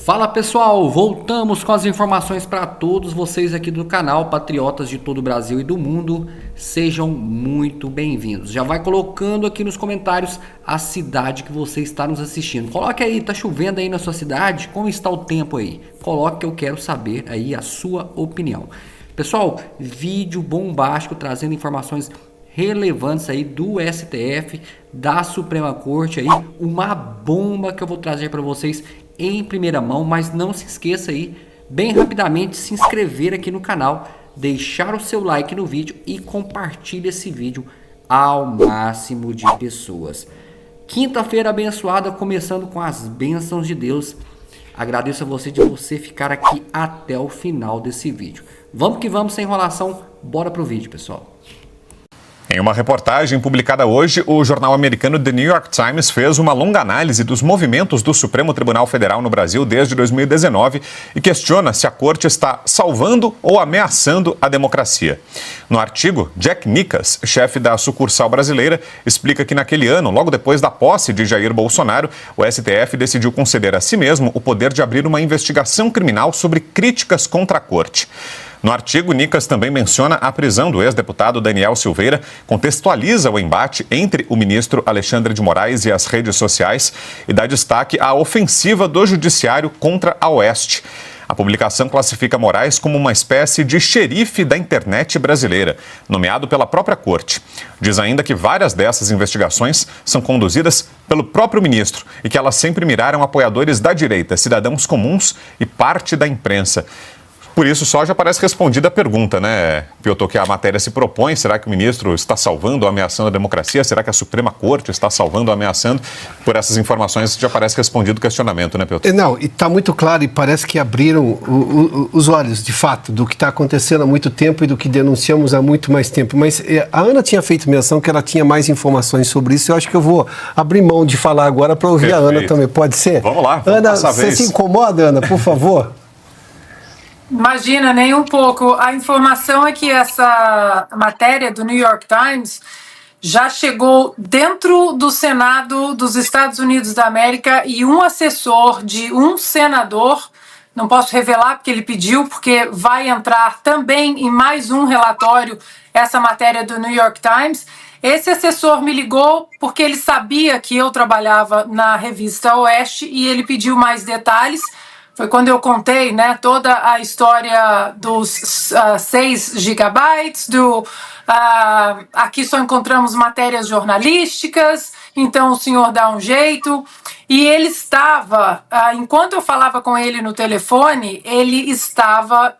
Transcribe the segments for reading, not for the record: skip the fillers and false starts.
Fala pessoal, voltamos com as informações para todos vocês aqui do canal, patriotas de todo o Brasil e do mundo, sejam muito bem-vindos. Já vai colocando aqui nos comentários a cidade que você está nos assistindo. Coloque aí, tá chovendo aí na sua cidade? Como está o tempo aí? Coloque que eu quero saber aí a sua opinião. Pessoal, vídeo bombástico trazendo informações relevantes aí do STF, da Suprema Corte aí, uma bomba que eu vou trazer para vocês em primeira mão, mas não se esqueça aí, bem rapidamente, se inscrever aqui no canal, deixar o seu like no vídeo e compartilhe esse vídeo ao máximo de pessoas. Quinta-feira abençoada, começando com as bênçãos de Deus. Agradeço a você de você ficar aqui até o final desse vídeo. Vamos que vamos, sem enrolação, bora pro vídeo, pessoal. Em uma reportagem publicada hoje, o jornal americano The New York Times fez uma longa análise dos movimentos do Supremo Tribunal Federal no Brasil desde 2019 e questiona se a corte está salvando ou ameaçando a democracia. No artigo, Jack Nicas, chefe da sucursal brasileira, explica que naquele ano, logo depois da posse de Jair Bolsonaro, o STF decidiu conceder a si mesmo o poder de abrir uma investigação criminal sobre críticas contra a corte. No artigo, Nicas também menciona a prisão do ex-deputado Daniel Silveira, contextualiza o embate entre o ministro Alexandre de Moraes e as redes sociais e dá destaque à ofensiva do judiciário contra a Oeste. A publicação classifica Moraes como uma espécie de xerife da internet brasileira, nomeado pela própria corte. Diz ainda que várias dessas investigações são conduzidas pelo próprio ministro e que elas sempre miraram apoiadores da direita, cidadãos comuns e parte da imprensa. Por isso, só já parece respondida a pergunta, né, Piotr, que a matéria se propõe. Será que o ministro está salvando ou ameaçando a democracia? Será que a Suprema Corte está salvando ou ameaçando? Por essas informações já parece respondido o questionamento, né, Piotr? Não, e está muito claro e parece que abriram os olhos, de fato, do que está acontecendo há muito tempo e do que denunciamos há muito mais tempo. Mas a Ana tinha feito menção que ela tinha mais informações sobre isso. Eu acho que eu vou abrir mão de falar agora para ouvir Perfeito. A Ana também. Pode ser? Vamos lá, vamos Ana, você vez. se incomoda, Ana, por favor? Imagina, nem um pouco. A informação é que essa matéria do New York Times já chegou dentro do Senado dos Estados Unidos da América e um assessor de um senador, não posso revelar porque ele pediu, porque vai entrar também em mais um relatório essa matéria do New York Times. Esse assessor me ligou porque ele sabia que eu trabalhava na revista Oeste e ele pediu mais detalhes. Foi quando eu contei, né, toda a história dos 6 gigabytes, aqui só encontramos matérias jornalísticas, então o senhor dá um jeito. E ele estava, enquanto eu falava com ele no telefone, ele estava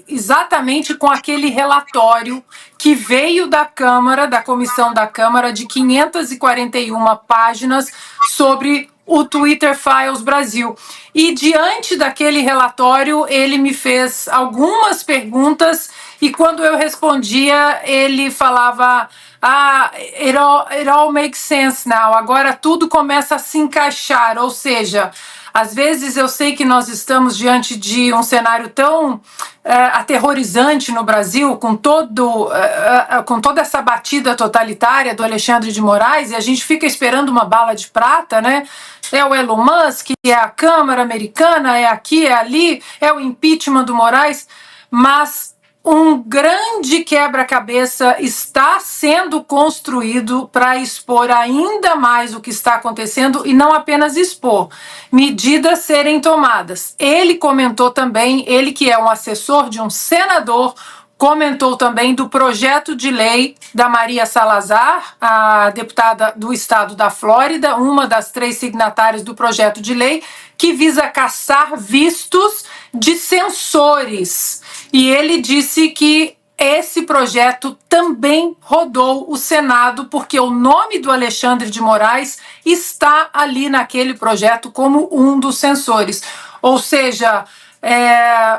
exatamente com aquele relatório que veio da Câmara, da comissão da Câmara, de 541 páginas sobre o Twitter Files Brasil. E diante daquele relatório, ele me fez algumas perguntas e quando eu respondia, ele falava: it all makes sense now. Agora tudo começa a se encaixar, ou seja, às vezes eu sei que nós estamos diante de um cenário tão aterrorizante no Brasil, com toda essa batida totalitária do Alexandre de Moraes, e a gente fica esperando uma bala de prata, né? É o Elon Musk, é a Câmara Americana, é aqui, é ali, é o impeachment do Moraes, mas um grande quebra-cabeça está sendo construído para expor ainda mais o que está acontecendo e não apenas expor, medidas serem tomadas. Ele comentou também, ele que é um assessor de um senador, comentou também do projeto de lei da Maria Salazar, a deputada do estado da Flórida, uma das 3 signatárias do projeto de lei, que visa caçar vistos de censores. E ele disse que esse projeto também rodou o Senado, porque o nome do Alexandre de Moraes está ali naquele projeto como um dos censores. Ou seja,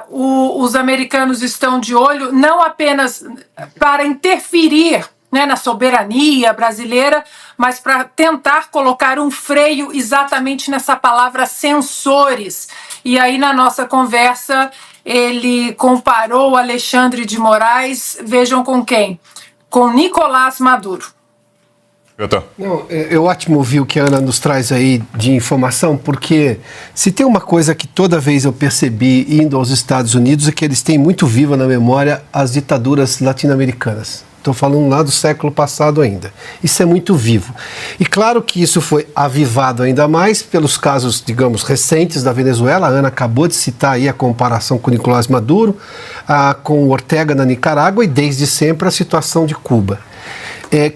os americanos estão de olho não apenas para interferir, né, na soberania brasileira, mas para tentar colocar um freio exatamente nessa palavra censores. E aí na nossa conversa ele comparou Alexandre de Moraes, vejam com quem? Com Nicolás Maduro. Não, é ótimo ouvir o que a Ana nos traz aí de informação, porque se tem uma coisa que toda vez eu percebi indo aos Estados Unidos é que eles têm muito viva na memória as ditaduras latino-americanas. Estou falando lá do século passado ainda. Isso é muito vivo. E claro que isso foi avivado ainda mais pelos casos, digamos, recentes da Venezuela. A Ana acabou de citar aí a comparação com Nicolás Maduro, com o Ortega na Nicarágua e desde sempre a situação de Cuba.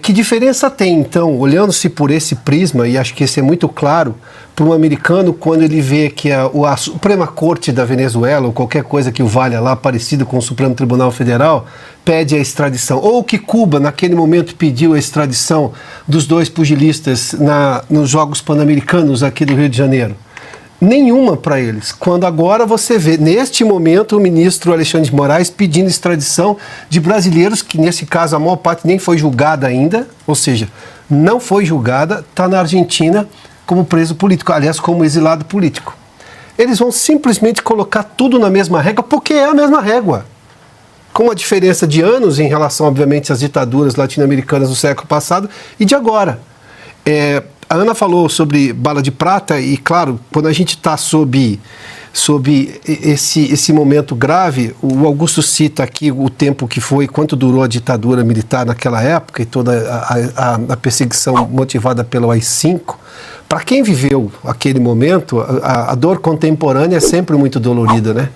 Que diferença tem, então, olhando-se por esse prisma, e acho que esse é muito claro, para um americano quando ele vê que a Suprema Corte da Venezuela, ou qualquer coisa que o valha lá, parecido com o Supremo Tribunal Federal, pede a extradição, ou que Cuba, naquele momento, pediu a extradição dos 2 pugilistas nos Jogos Pan-Americanos aqui do Rio de Janeiro. Nenhuma para eles. Quando agora você vê, neste momento, o ministro Alexandre de Moraes pedindo extradição de brasileiros, que nesse caso a maior parte nem foi julgada ainda, ou seja, não foi julgada, está na Argentina como preso político, aliás, como exilado político. Eles vão simplesmente colocar tudo na mesma régua, porque é a mesma régua. Com a diferença de anos em relação, obviamente, às ditaduras latino-americanas do século passado e de agora. A Ana falou sobre bala de prata e, claro, quando a gente está sob esse momento grave, o Augusto cita aqui o tempo que foi, quanto durou a ditadura militar naquela época e toda a perseguição motivada pelo AI-5. Para quem viveu aquele momento, a dor contemporânea é sempre muito dolorida, né?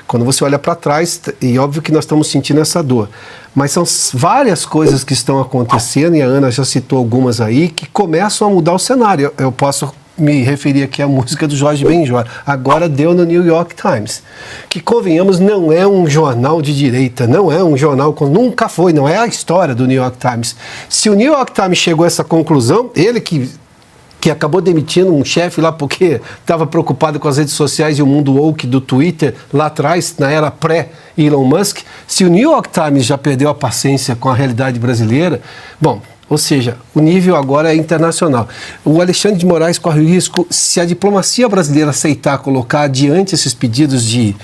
Quando você olha para trás, e óbvio que nós estamos sentindo essa dor, mas são várias coisas que estão acontecendo, e a Ana já citou algumas aí, que começam a mudar o cenário. Eu posso me referir aqui à música do Jorge Benjor, agora deu no New York Times, que, convenhamos, não é um jornal de direita, não é um jornal, nunca foi, não é a história do New York Times. Se o New York Times chegou a essa conclusão, ele que acabou demitindo um chefe lá porque estava preocupado com as redes sociais e o mundo woke do Twitter lá atrás, na era pré-Elon Musk. Se o New York Times já perdeu a paciência com a realidade brasileira, bom, ou seja, o nível agora é internacional. O Alexandre de Moraes corre o risco, se a diplomacia brasileira aceitar colocar adiante esses pedidos de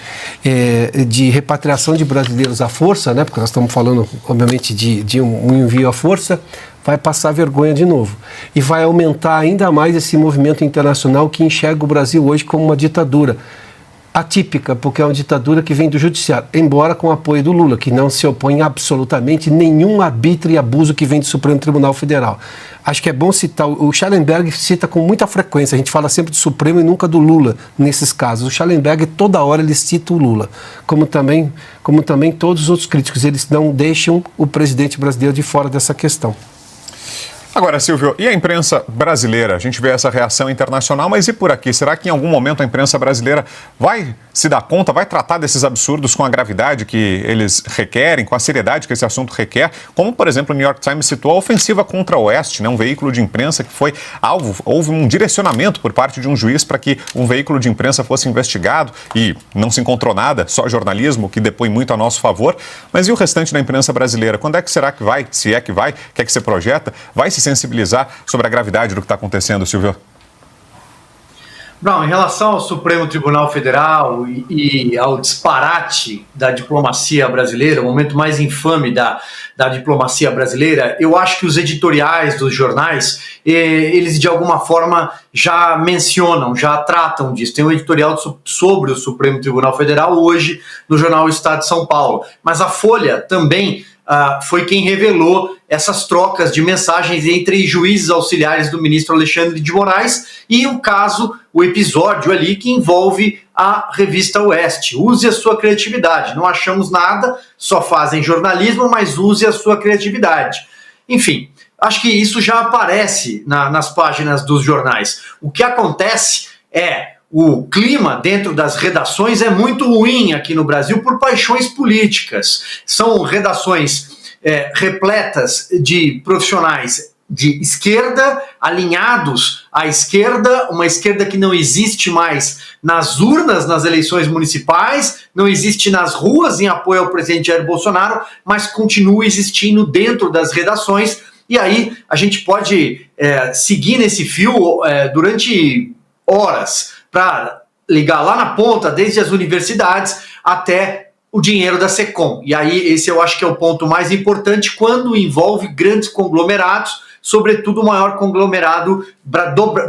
repatriação de brasileiros à força, né, porque nós estamos falando, obviamente, de um envio à força, vai passar vergonha de novo. E vai aumentar ainda mais esse movimento internacional que enxerga o Brasil hoje como uma ditadura atípica, porque é uma ditadura que vem do judiciário, embora com o apoio do Lula, que não se opõe absolutamente nenhum arbítrio e abuso que vem do Supremo Tribunal Federal. Acho que é bom citar, o Schallenberg cita com muita frequência, a gente fala sempre do Supremo e nunca do Lula nesses casos. O Schallenberg, toda hora, ele cita o Lula, como também todos os outros críticos, eles não deixam o presidente brasileiro de fora dessa questão. Agora, Silvio, e a imprensa brasileira? A gente vê essa reação internacional, mas e por aqui? Será que em algum momento a imprensa brasileira vai se dar conta, vai tratar desses absurdos com a gravidade que eles requerem, com a seriedade que esse assunto requer? Como, por exemplo, o New York Times citou a ofensiva contra o Oeste, né? Um veículo de imprensa que foi alvo, houve um direcionamento por parte de um juiz para que um veículo de imprensa fosse investigado e não se encontrou nada, só jornalismo, que depõe muito a nosso favor. Mas e o restante da imprensa brasileira? Quando é que será que vai, se é que vai, o que é que você projeta, vai se sensibilizar sobre a gravidade do que está acontecendo, Silvio? Não, em relação ao Supremo Tribunal Federal e ao disparate da diplomacia brasileira, o momento mais infame da diplomacia brasileira, eu acho que os editoriais dos jornais, eles de alguma forma já mencionam, já tratam disso. Tem um editorial sobre o Supremo Tribunal Federal hoje no jornal Estado de São Paulo, mas a Folha também foi quem revelou essas trocas de mensagens entre juízes auxiliares do ministro Alexandre de Moraes e o episódio ali que envolve a revista Oeste. Use a sua criatividade. Não achamos nada, só fazem jornalismo, mas use a sua criatividade. Enfim, acho que isso já aparece nas páginas dos jornais. O que acontece é o clima dentro das redações é muito ruim aqui no Brasil por paixões políticas. São redações repletas de profissionais de esquerda, alinhados à esquerda, uma esquerda que não existe mais nas urnas, nas eleições municipais, não existe nas ruas em apoio ao presidente Jair Bolsonaro, mas continua existindo dentro das redações. E aí a gente pode seguir nesse fio durante horas, para ligar lá na ponta, desde as universidades até o dinheiro da Secom. E aí esse eu acho que é o ponto mais importante quando envolve grandes conglomerados, sobretudo o maior conglomerado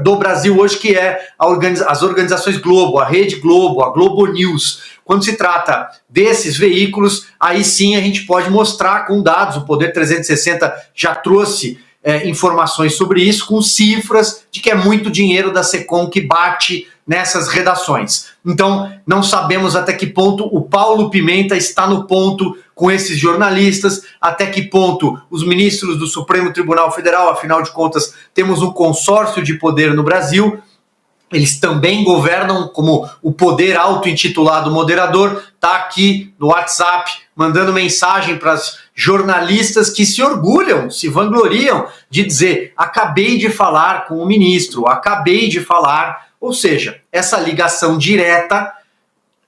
do Brasil hoje, que é as organizações Globo, a Rede Globo, a Globo News. Quando se trata desses veículos, aí sim a gente pode mostrar com dados, o Poder 360 já trouxe informações sobre isso, com cifras de que é muito dinheiro da SECOM que bate nessas redações. Então, não sabemos até que ponto o Paulo Pimenta está no ponto com esses jornalistas, até que ponto os ministros do Supremo Tribunal Federal, afinal de contas, temos um consórcio de poder no Brasil, eles também governam como o poder auto-intitulado moderador, está aqui no WhatsApp, mandando mensagem para as jornalistas que se orgulham, se vangloriam de dizer, acabei de falar com o ministro, acabei de falar, ou seja, essa ligação direta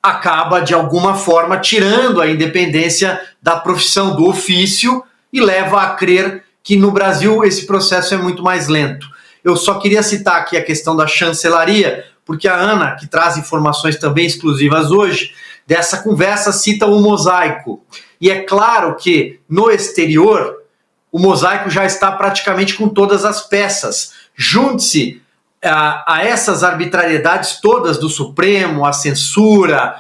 acaba de alguma forma tirando a independência da profissão, do ofício, e leva a crer que no Brasil esse processo é muito mais lento. Eu só queria citar aqui a questão da chancelaria, porque a Ana, que traz informações também exclusivas hoje, dessa conversa cita o mosaico. E é claro que no exterior o mosaico já está praticamente com todas as peças. Junte-se a essas arbitrariedades todas do Supremo, a censura,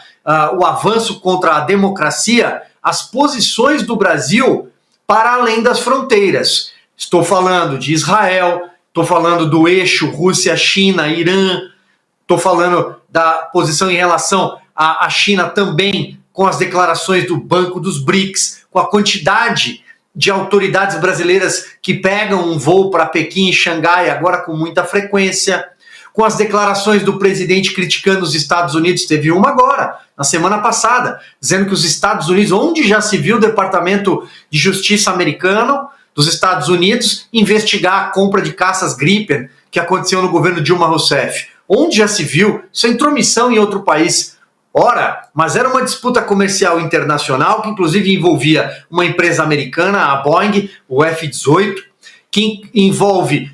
o avanço contra a democracia, as posições do Brasil para além das fronteiras. Estou falando de Israel, estou falando do eixo Rússia, China, Irã, estou falando da posição em relação à China também, com as declarações do Banco dos BRICS, com a quantidade de autoridades brasileiras que pegam um voo para Pequim e Xangai, agora com muita frequência, com as declarações do presidente criticando os Estados Unidos, teve uma agora, na semana passada, dizendo que os Estados Unidos, onde já se viu o Departamento de Justiça americano, dos Estados Unidos, investigar a compra de caças Gripen que aconteceu no governo Dilma Rousseff. Onde já se viu? Isso é intromissão em outro país. Ora, mas era uma disputa comercial internacional que inclusive envolvia uma empresa americana, a Boeing, o F-18, que envolve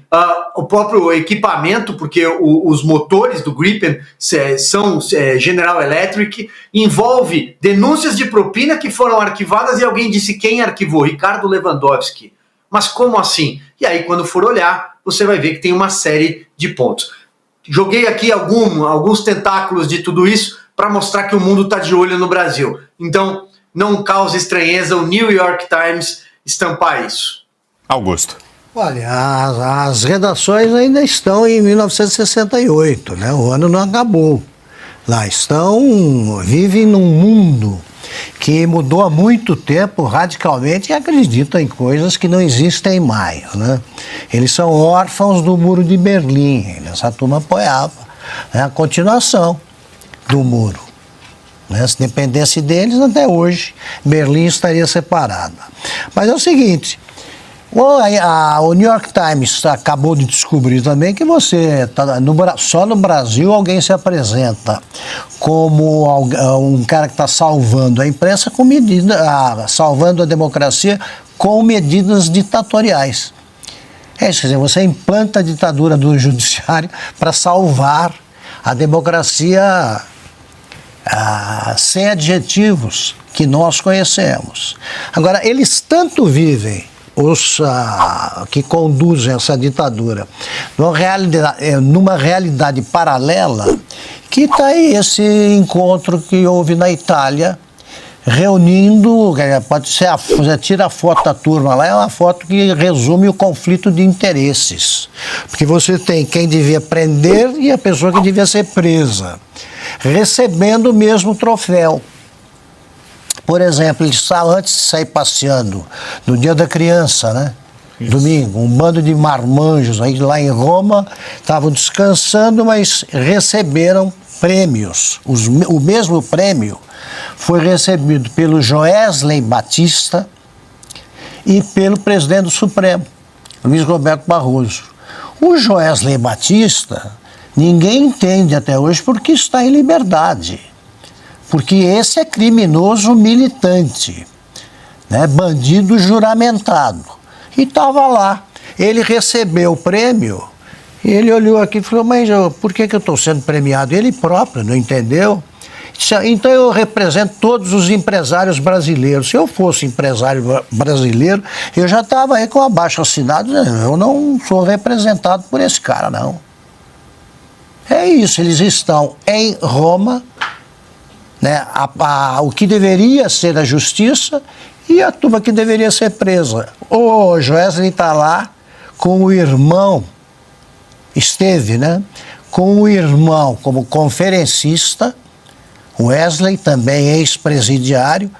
o próprio equipamento, porque os motores do Gripen são General Electric, envolve denúncias de propina que foram arquivadas e alguém disse quem arquivou, Ricardo Lewandowski. Mas como assim? E aí quando for olhar, você vai ver que tem uma série de pontos. Joguei aqui alguns tentáculos de tudo isso para mostrar que o mundo está de olho no Brasil. Então, não cause estranheza o New York Times estampar isso. Augusto. Olha, as redações ainda estão em 1968, né? O ano não acabou. Lá vivem num mundo que mudou há muito tempo radicalmente e acreditam em coisas que não existem mais, né? Eles são órfãos do Muro de Berlim, essa turma apoiava, né, a continuação do muro. Né? Se dependesse deles, até hoje, Berlim estaria separada. Mas é o seguinte, o New York Times acabou de descobrir também que só no Brasil alguém se apresenta como um cara que está salvando a imprensa salvando a democracia com medidas ditatoriais. Quer dizer, você implanta a ditadura do judiciário para salvar a democracia sem adjetivos que nós conhecemos. Agora, eles tanto vivem, os que conduzem essa ditadura, numa realidade paralela, que está aí esse encontro que houve na Itália, reunindo, pode ser, você tira a foto da turma lá, é uma foto que resume o conflito de interesses. Porque você tem quem devia prender e a pessoa que devia ser presa, recebendo o mesmo troféu. Por exemplo, ele antes de sair passeando, no Dia da Criança, né? Isso. Domingo, um bando de marmanjos aí lá em Roma, estavam descansando, mas receberam prêmios. O mesmo prêmio foi recebido pelo Joesley Batista e pelo presidente do Supremo, Luiz Roberto Barroso. O Joesley Batista, ninguém entende até hoje porque está em liberdade. Porque esse é criminoso militante, né? Bandido juramentado. E estava lá. Ele recebeu o prêmio, e ele olhou aqui e falou, mas por que eu estou sendo premiado? Ele próprio não entendeu. Então eu represento todos os empresários brasileiros. Se eu fosse empresário brasileiro, eu já estava aí com abaixo assinado, eu não sou representado por esse cara, não. É isso, eles estão em Roma, né, o que deveria ser a justiça e a turma que deveria ser presa. O Joesley está lá com o irmão, esteve, né, com o irmão como conferencista, Wesley, também ex-presidiário,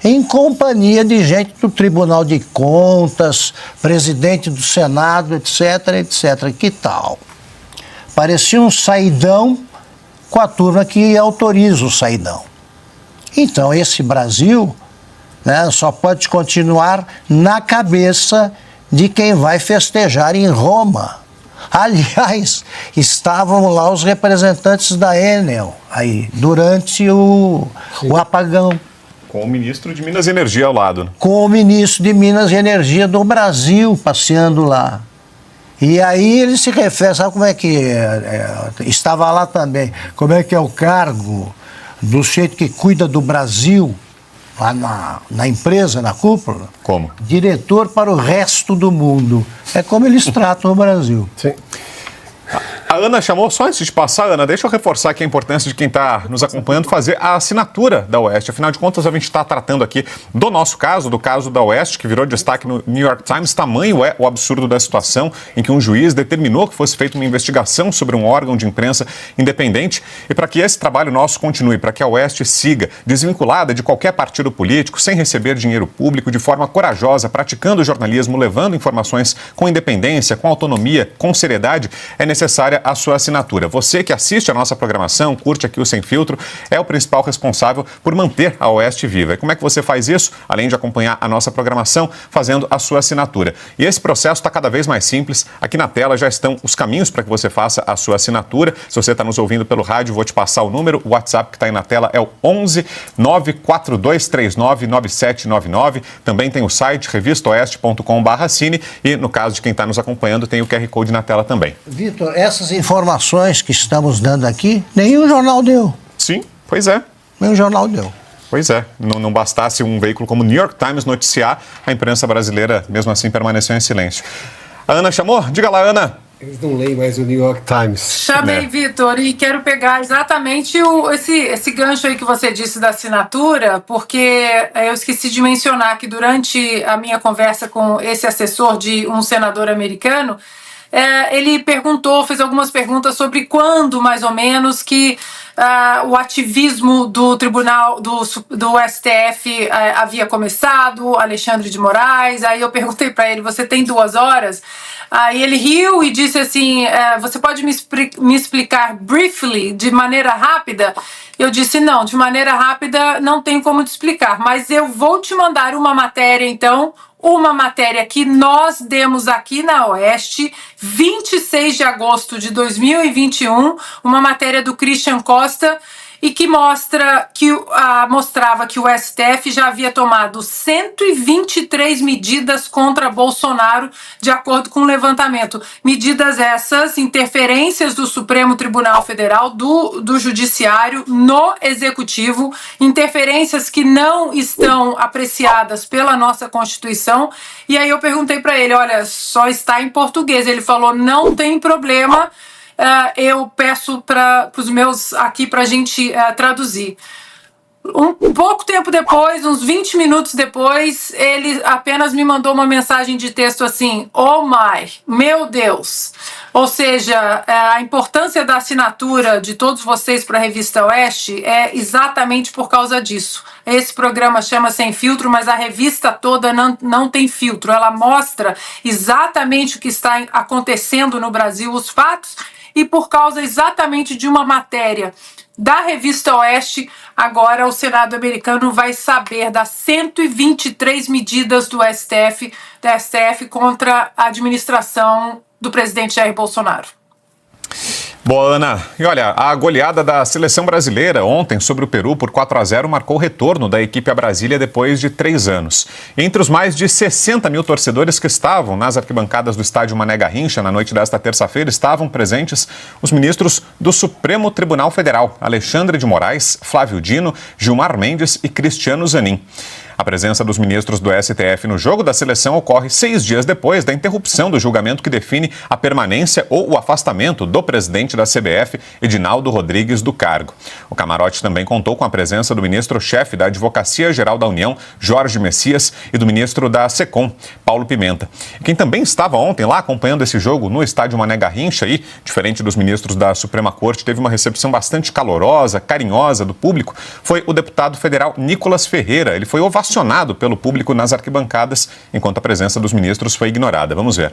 em companhia de gente do Tribunal de Contas, presidente do Senado, etc, etc. Que tal? Parecia um saidão com a turma que autoriza o saidão. Então, esse Brasil, né, só pode continuar na cabeça de quem vai festejar em Roma. Aliás, estavam lá os representantes da Enel, aí, durante o apagão. Com o ministro de Minas e Energia ao lado. Né? Com o ministro de Minas e Energia do Brasil passeando lá. E aí ele se refere, sabe como é que estava lá também, como é que é o cargo do jeito que cuida do Brasil, lá na empresa, na cúpula? Como? Diretor para o resto do mundo. É como eles tratam o Brasil. Sim. A Ana chamou, só antes de passar, Ana, deixa eu reforçar aqui a importância de quem está nos acompanhando fazer a assinatura da Oeste. Afinal de contas, a gente está tratando aqui do nosso caso, do caso da Oeste, que virou destaque no New York Times. Tamanho é o absurdo da situação em que um juiz determinou que fosse feita uma investigação sobre um órgão de imprensa independente. E para que esse trabalho nosso continue, para que a Oeste siga desvinculada de qualquer partido político, sem receber dinheiro público, de forma corajosa, praticando jornalismo, levando informações com independência, com autonomia, com seriedade, é necessária a sua assinatura. Você que assiste a nossa programação, curte aqui o Sem Filtro, é o principal responsável por manter a Oeste viva. E como é que você faz isso? Além de acompanhar a nossa programação, fazendo a sua assinatura. E esse processo está cada vez mais simples. Aqui na tela já estão os caminhos para que você faça a sua assinatura. Se você está nos ouvindo pelo rádio, vou te passar o número. O WhatsApp que está aí na tela é o 11 94239 9799. Também tem o site revistaoeste.com/assine e no caso de quem está nos acompanhando, tem o QR Code na tela também. Vitor, essas informações que estamos dando aqui, nenhum jornal deu. Sim, pois é. Nenhum jornal deu. Pois é, não bastasse um veículo como o New York Times noticiar, a imprensa brasileira, mesmo assim, permaneceu em silêncio. A Ana chamou? Diga lá, Ana. Eles não leem mais o New York Times. Chamei, Vitor, e quero pegar exatamente esse gancho aí que você disse da assinatura, porque eu esqueci de mencionar que durante a minha conversa com esse assessor de um senador americano, ele fez algumas perguntas sobre quando, mais ou menos, que o ativismo do Tribunal, do STF havia começado, Alexandre de Moraes. Aí eu perguntei para ele, você tem 2 horas? Aí ele riu e disse assim, você pode me explicar briefly, de maneira rápida? Eu disse, não, de maneira rápida não tem como te explicar, mas eu vou te mandar uma matéria, então, uma matéria que nós demos aqui na Oeste, 26 de agosto de 2021, uma matéria do Christian Costa, e que mostrava que o STF já havia tomado 123 medidas contra Bolsonaro, de acordo com o levantamento. Medidas essas, interferências do Supremo Tribunal Federal, do Judiciário, no Executivo, interferências que não estão apreciadas pela nossa Constituição. E aí eu perguntei para ele, olha, só está em português. Ele falou, não tem problema, eu peço para os meus aqui para a gente traduzir. Um pouco tempo depois, uns 20 minutos depois, ele apenas me mandou uma mensagem de texto assim, oh my, meu Deus. Ou seja, a importância da assinatura de todos vocês para a Revista Oeste é exatamente por causa disso. Esse programa chama Sem Filtro, mas a revista toda não tem filtro. Ela mostra exatamente o que está acontecendo no Brasil, os fatos, e por causa exatamente de uma matéria da Revista Oeste, agora o Senado americano vai saber das 123 medidas da STF contra a administração do presidente Jair Bolsonaro. Boa, Ana. E olha, a goleada da seleção brasileira ontem sobre o Peru por 4-0 marcou o retorno da equipe a Brasília depois de 3 anos. Entre os mais de 60 mil torcedores que estavam nas arquibancadas do estádio Mané Garrincha na noite desta terça-feira, estavam presentes os ministros do Supremo Tribunal Federal, Alexandre de Moraes, Flávio Dino, Gilmar Mendes e Cristiano Zanin. A presença dos ministros do STF no jogo da seleção ocorre 6 dias depois da interrupção do julgamento que define a permanência ou o afastamento do presidente da CBF, Edinaldo Rodrigues, do cargo. O camarote também contou com a presença do ministro-chefe da Advocacia Geral da União, Jorge Messias, e do ministro da SECOM, Paulo Pimenta. Quem também estava ontem lá acompanhando esse jogo no estádio Mané Garrincha e, diferente dos ministros da Suprema Corte, teve uma recepção bastante calorosa, carinhosa do público, foi o deputado federal Nicolas Ferreira. Ele foi ovacionado pelo público nas arquibancadas, enquanto a presença dos ministros foi ignorada. Vamos ver.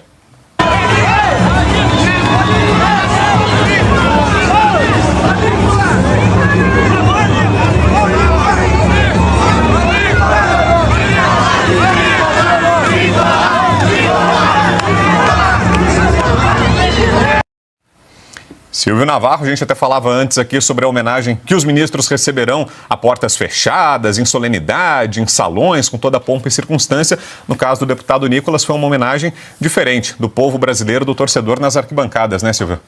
Silvio Navarro, a gente até falava antes aqui sobre a homenagem que os ministros receberão a portas fechadas, em solenidade, em salões, com toda a pompa e circunstância. No caso do deputado Nicolas, foi uma homenagem diferente do povo brasileiro, do torcedor nas arquibancadas, né, Silvio?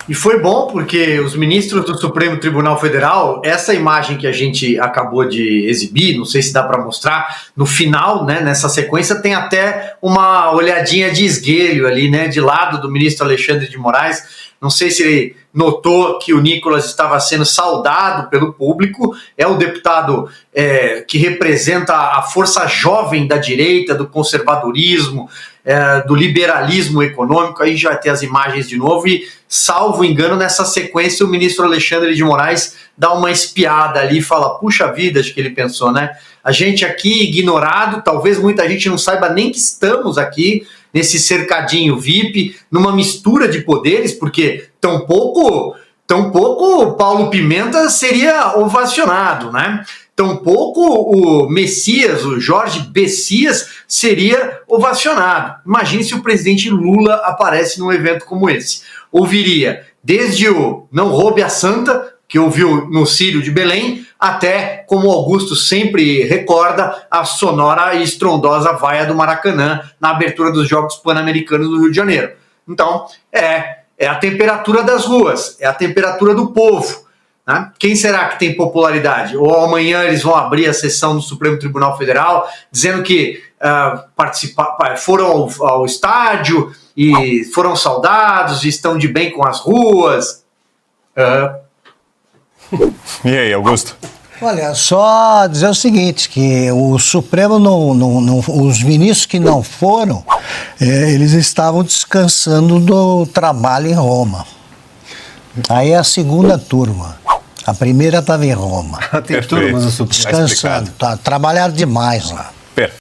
E foi bom porque os ministros do Supremo Tribunal Federal, essa imagem que a gente acabou de exibir, não sei se dá para mostrar, no final, né, nessa sequência, tem até uma olhadinha de esguelho ali, né, de lado do ministro Alexandre de Moraes. Não sei se ele notou que o Nicolas estava sendo saudado pelo público. É o deputado que representa a força jovem da direita, do conservadorismo, do liberalismo econômico. Aí já vai ter as imagens de novo e, salvo engano, nessa sequência o ministro Alexandre de Moraes dá uma espiada ali e fala, puxa vida, acho que ele pensou, né? A gente aqui ignorado, talvez muita gente não saiba nem que estamos aqui nesse cercadinho VIP, numa mistura de poderes, porque tampouco Paulo Pimenta seria ovacionado, né? Tampouco o Messias, o Jorge Messias, seria ovacionado. Imagine se o presidente Lula aparece num evento como esse. Ouviria desde o Não Roube a Santa, que ouviu no Círio de Belém, até, como Augusto sempre recorda, a sonora e estrondosa vaia do Maracanã na abertura dos Jogos Pan-Americanos do Rio de Janeiro. Então, é a temperatura das ruas, é a temperatura do povo. Né? Quem será que tem popularidade? Ou amanhã eles vão abrir a sessão do Supremo Tribunal Federal dizendo que foram ao estádio e foram saudados e estão de bem com as ruas. E aí, Augusto? Olha, só dizer o seguinte, que o Supremo, os ministros que não foram, eles estavam descansando do trabalho em Roma. Aí a segunda turma. A primeira estava em Roma. Tem turmas no Supremo. Descansando. Trabalharam demais lá.